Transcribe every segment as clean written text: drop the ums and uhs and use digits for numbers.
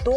$2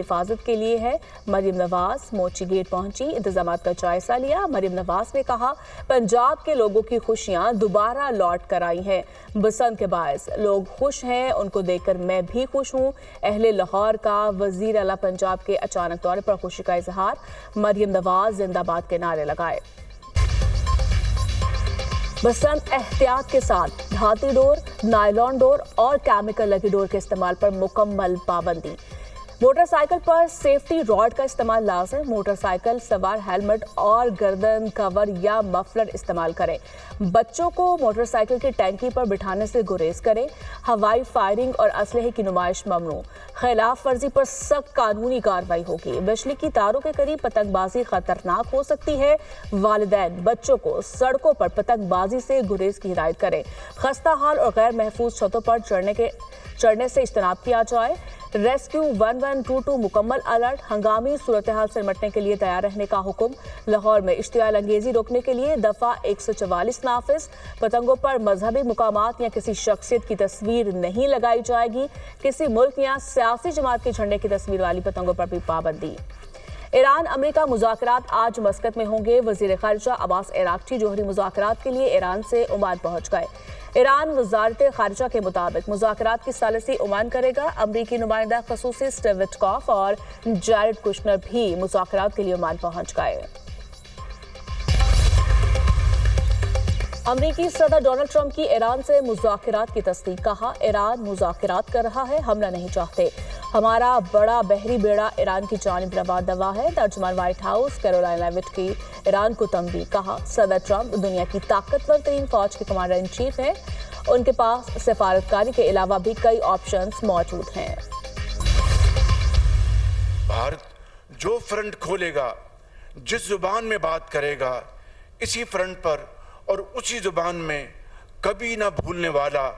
حفاظت کے لیے ہے۔ مریم نواز موچی گیٹ پہنچی، انتظامات کا جائزہ لیا۔ مریم نواز نے کہا پنجاب کے لوگوں کی خوشیاں دوبارہ لوٹ کر آئی ہیں، بسنت کے باعث لوگ خوش ہیں، ان کو دیکھ کر میں بھی خوش ہوں۔ اہل لاہور کا وزیر اعلیٰ پنجاب کے اچانک دورے پر خوشی کا اظہار، مریم نواز زندہ باد کے نعرے لگائے۔ بسنت احتیاط کے ساتھ دھاتی ڈور، نائلون ڈور اور کیمیکل لگی ڈور کے استعمال پر مکمل پابندی۔ موٹر سائیکل پر سیفٹی راڈ کا استعمال لازم۔ موٹر سائیکل سوار ہیلمٹ اور گردن کور یا مفلر استعمال کریں۔ بچوں کو موٹر سائیکل کی ٹینکی پر بٹھانے سے گریز کریں۔ ہوائی فائرنگ اور اسلحے کی نمائش ممنوع۔ خلاف ورزی پر سخت قانونی کارروائی ہوگی۔ بجلی کی تاروں کے قریب پتنگ بازی خطرناک ہو سکتی ہے۔ والدین بچوں کو سڑکوں پر پتنگ بازی سے گریز کی ہدایت کریں۔ خستہ حال اور غیر محفوظ چھتوں پر چڑھنے سے اجتناب کیا جائے۔ ریسکیو 1122 مکمل الرٹ، ہنگامی صورتحال سے نمٹنے کے لیے تیار رہنے کا حکم۔ لاہور میں اشتعال انگیزی روکنے کے لیے دفعہ 144 نافذ۔ پتنگوں پر مذہبی مقامات یا کسی شخصیت کی تصویر نہیں لگائی جائے گی۔ کسی ملک یا سیاسی جماعت کے جھنڈے کی تصویر والی پتنگوں پر بھی پابندی۔ ایران امریکہ مذاکرات آج مسقط میں ہوں گے۔ وزیر خارجہ عباس عراقچی جوہری مذاکرات کے لیے ایران سے عمان پہنچ گئے۔ ایران وزارت خارجہ کے مطابق مذاکرات کی ثالثی عمان کرے گا۔ امریکی نمائندہ خصوصی اسٹیو وٹکاف اور جیرڈ کشنر بھی مذاکرات کے لیے عمان پہنچ گئے۔ امریکی صدر ڈونلڈ ٹرمپ کی ایران سے مذاکرات کی تصدیق، کہا ایران مذاکرات کر رہا ہے، حملہ نہیں چاہتے، ہمارا بڑا بحری بیڑا ایران کی جانب رواں ہے۔ ترجمان وائٹ ہاؤس کیرولائن لیوٹ کی ایران کو تنبیہ، کہا صدر ٹرمپ دنیا کی طاقتور ترین فوج کے کمانڈر ان چیف ہیں، ان کے پاس سفارتکاری کے علاوہ بھی کئی آپشنز موجود ہیں۔ بھارت جو فرنٹ کھولے گا، جس زبان میں بات کرے گا، اسی فرنٹ پر اور اسی زبان میں کبھی نہ بھولنے والا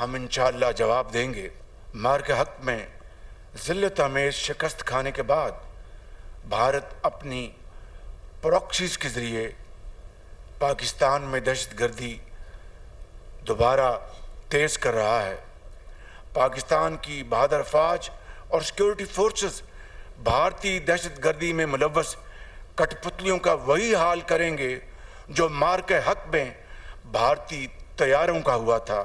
ہم انشاءاللہ جواب دیں گے۔ مار کے حق میں ذلت آمیز شکست کھانے کے بعد بھارت اپنی پراکسیز کے ذریعے پاکستان میں دہشت گردی دوبارہ تیز کر رہا ہے۔ پاکستان کی بہادر فوج اور سیکیورٹی فورسز بھارتی دہشت گردی میں ملوث کٹ پتلیوں کا وہی حال کریں گے جو مار کے حق میں بھارتی طیاروں کا ہوا تھا۔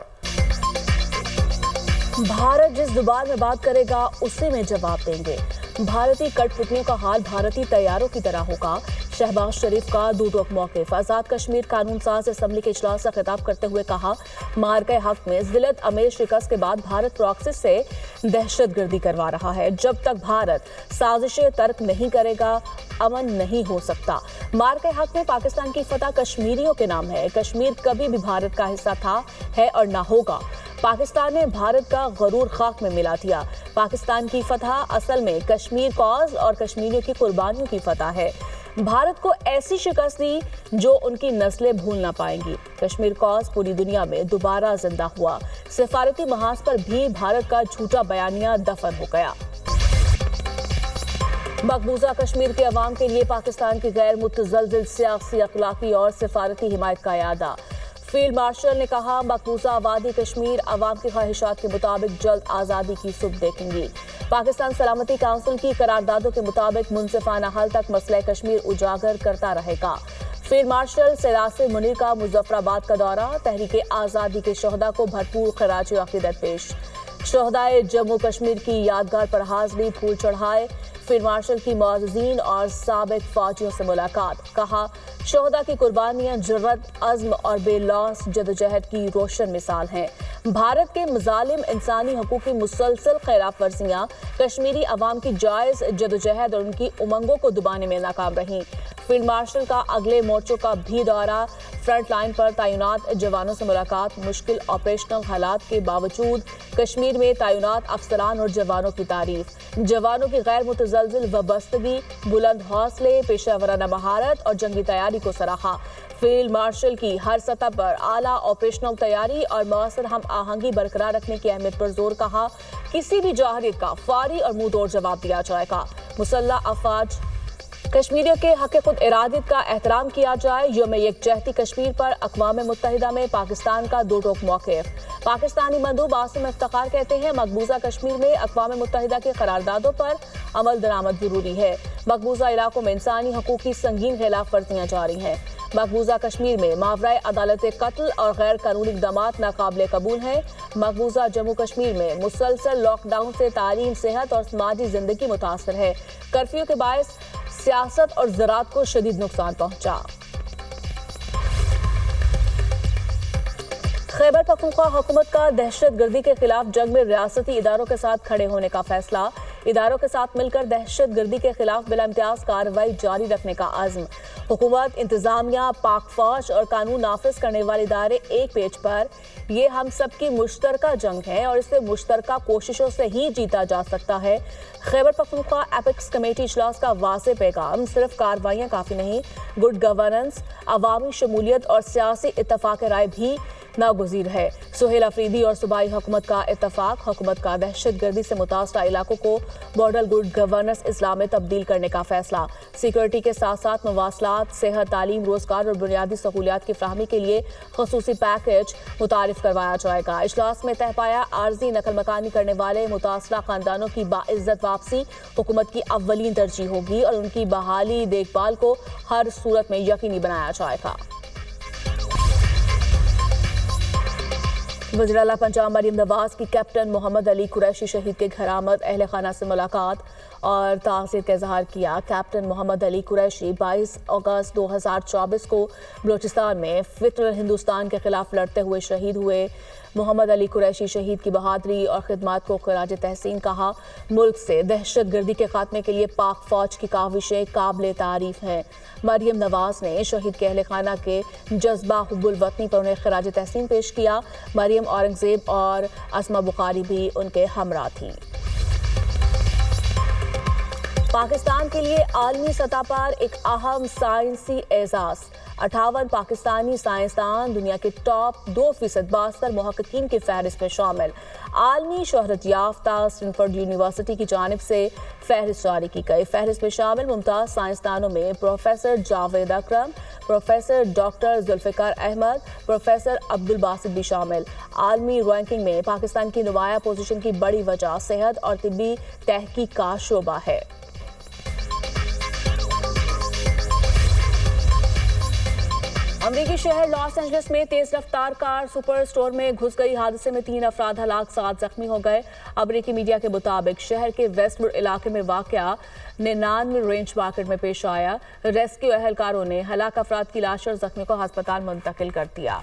بھارت جس زبان میں بات کرے گا اسی میں جواب دیں گے۔ بھارتی کٹ پتلیوں کا حال بھارتی طیاروں کی طرح ہوگا۔ شہباز شریف کا دو ٹوک موقف، آزاد کشمیر قانون ساز اسمبلی کے اجلاس سے خطاب کرتے ہوئے کہا مارکے حق میں ذلت امیز شکست کے بعد بھارت پراکسی سے دہشت گردی کروا رہا ہے۔ جب تک بھارت سازشیں ترک نہیں کرے گا امن نہیں ہو سکتا۔ مارکے حق میں پاکستان کی فتح کشمیریوں کے نام ہے۔ کشمیر کبھی بھی بھارت کا حصہ تھا، ہے اور نہ ہوگا۔ پاکستان نے بھارت کا غرور خاک میں ملا دیا۔ پاکستان کی فتح اصل میں کشمیر کاز اور کشمیریوں کی قربانیوں کی فتح ہے۔ بھارت کو ایسی شکست دی جو ان کی نسلیں بھول نہ پائیں گی۔ کشمیر کاز پوری دنیا میں دوبارہ زندہ ہوا۔ سفارتی محاذ پر بھی بھارت کا جھوٹا بیانیہ دفن ہو گیا۔ مقبوضہ کشمیر کے عوام کے لیے پاکستان کی غیر متزلزل سیاسی، اخلاقی اور سفارتی حمایت کا اعادہ۔ فیلڈ مارشل نے کہا مقبوضہ آبادی کشمیر عوام کی خواہشات کے مطابق جلد آزادی کی صبح دیکھیں گی۔ پاکستان سلامتی کونسل کی قراردادوں کے مطابق منصفانہ حل تک مسئلہ کشمیر اجاگر کرتا رہے گا۔ فیلڈ مارشل سیراس منیر کا مظفر آباد کا دورہ، تحریک آزادی کے شہداء کو بھرپور خراج عقیدت پیش۔ شہدائے جموں کشمیر کی یادگار پر حاضری، پھول چڑھائے۔ فیلڈ مارشل کی معززین اور سابق فوجیوں سے ملاقات، کہا شہداء کی قربانیاں جرأت، عزم اور بے لوث جدوجہد کی روشن مثال ہیں۔ بھارت کے مظالم، انسانی حقوق کی مسلسل خلاف ورزیاں کشمیری عوام کی جائز جدوجہد اور ان کی امنگوں کو دبانے میں ناکام رہیں۔ فیلڈ مارشل کا اگلے مورچوں کا بھی دورہ، فرنٹ لائن پر تعینات جوانوں سے ملاقات، مشکل آپریشنل حالات کے باوجود کشمیر میں تعینات افسران اور جوانوں کی تعریف، جوانوں کی غیر متزلزل وابستگی، بلند حوصلے، پیشہ ورانہ مہارت اور جنگی تیاری کو سراہا۔ فیلڈ مارشل کی ہر سطح پر اعلیٰ آپریشنل تیاری اور مؤثر ہم آہنگی برقرار رکھنے کی اہمیت پر زور، کہا کسی بھی جارحیت کا فوری اور منہ توڑ جواب دیا جائے گا۔ مسلح افواج کشمیریوں کے حق خود ارادیت کا احترام کیا جائے۔ یوم یکجہتی کشمیر پر اقوام متحدہ میں پاکستان کا دو ٹوک موقف۔ پاکستانی مندوب عاصم افتخار کہتے ہیں مقبوضہ کشمیر میں اقوام متحدہ کی قراردادوں پر عمل درآمد ضروری ہے۔ مقبوضہ علاقوں میں انسانی حقوق کی سنگین خلاف ورزیاں جاری ہیں۔ مقبوضہ کشمیر میں ماورائے عدالت قتل اور غیر قانونی اقدامات ناقابل قبول ہیں۔ مقبوضہ جموں کشمیر میں مسلسل لاک ڈاؤن سے تعلیم، صحت اور سماجی زندگی متاثر ہے۔ کرفیو کے باعث سیاست اور زراعت کو شدید نقصان پہنچا۔ خیبر پختونخوا حکومت کا دہشت گردی کے خلاف جنگ میں ریاستی اداروں کے ساتھ کھڑے ہونے کا فیصلہ۔ اداروں کے ساتھ مل کر دہشت گردی کے خلاف بلا امتیاز کارروائی جاری رکھنے کا عزم۔ حکومت، انتظامیہ، پاک فوج اور قانون نافذ کرنے والے ادارے ایک پیج پر۔ یہ ہم سب کی مشترکہ جنگ ہے اور اسے مشترکہ کوششوں سے ہی جیتا جا سکتا ہے۔ خیبر پختونخوا ایپیکس کمیٹی اجلاس کا واضح پیغام، صرف کارروائیاں کافی نہیں، گڈ گورننس، عوامی شمولیت اور سیاسی اتفاق رائے بھی ناگزیر ہے۔ سہیل افریدی اور صوبائی حکومت کا اتفاق، حکومت کا دہشت گردی سے متاثرہ علاقوں کو ماڈل گڈ گورننس اضلاع میں تبدیل کرنے کا فیصلہ۔ سیکورٹی کے ساتھ ساتھ مواصلات، صحت، تعلیم، روزگار اور بنیادی سہولیات کی فراہمی کے لیے خصوصی پیکیج متعارف کروایا جائے گا۔ اجلاس میں طے پایا عارضی نقل مکانی کرنے والے متاثرہ خاندانوں کی باعزت واپسی حکومت کی اولین ترجیح ہوگی اور ان کی بحالی دیکھ بھال کو ہر صورت میں یقینی بنایا جائے گا۔ وزیراعلیٰ پنجاب مریم نواز کی کیپٹن محمد علی قریشی شہید کے گھر آمد، اہل خانہ سے ملاقات اور تعزیت کا اظہار کیا۔ کیپٹن محمد علی قریشی 22 اگست 2024 کو بلوچستان میں فطر ہندوستان کے خلاف لڑتے ہوئے شہید ہوئے۔ محمد علی قریشی شہید کی بہادری اور خدمات کو خراج تحسین کہا۔ ملک سے دہشت گردی کے خاتمے کے لیے پاک فوج کی کاوشیں قابل تعریف ہیں۔ مریم نواز نے شہید کے اہل خانہ کے جذبہ حب الوطنی پر انہیں خراج تحسین پیش کیا۔ مریم اورنگزیب اور اسما بخاری بھی ان کے ہمراہ تھیں۔ پاکستان کے لیے عالمی سطح پر ایک اہم سائنسی اعزاز۔ 58 پاکستانی سائنسدان دنیا کے ٹاپ 2% 72 محققین کی فہرست میں شامل۔ عالمی شہرت یافتہ اسٹینفورڈ یونیورسٹی کی جانب سے فہرست جاری کی گئی۔ فہرست میں شامل ممتاز سائنسدانوں میں professor Javed Akram, professor doctor Zulfiqar Ahmed, professor Abdul Basit بھی شامل۔ عالمی رینکنگ میں پاکستان کی نمایاں پوزیشن کی بڑی وجہ صحت اور طبی تحقیق کا شعبہ ہے۔ امریکی شہر لاس اینجلس میں تیز رفتار کار سپر اسٹور میں گھس گئی۔ حادثے میں 3 افراد ہلاک، 7 زخمی ہو گئے۔ امریکی میڈیا کے مطابق شہر کے ویسٹ ووڈ علاقے میں واقع 99 رینج مارکیٹ میں پیش آیا۔ ریسکیو اہلکاروں نے ہلاک افراد کی لاش اور زخمیوں کو ہسپتال منتقل کر دیا۔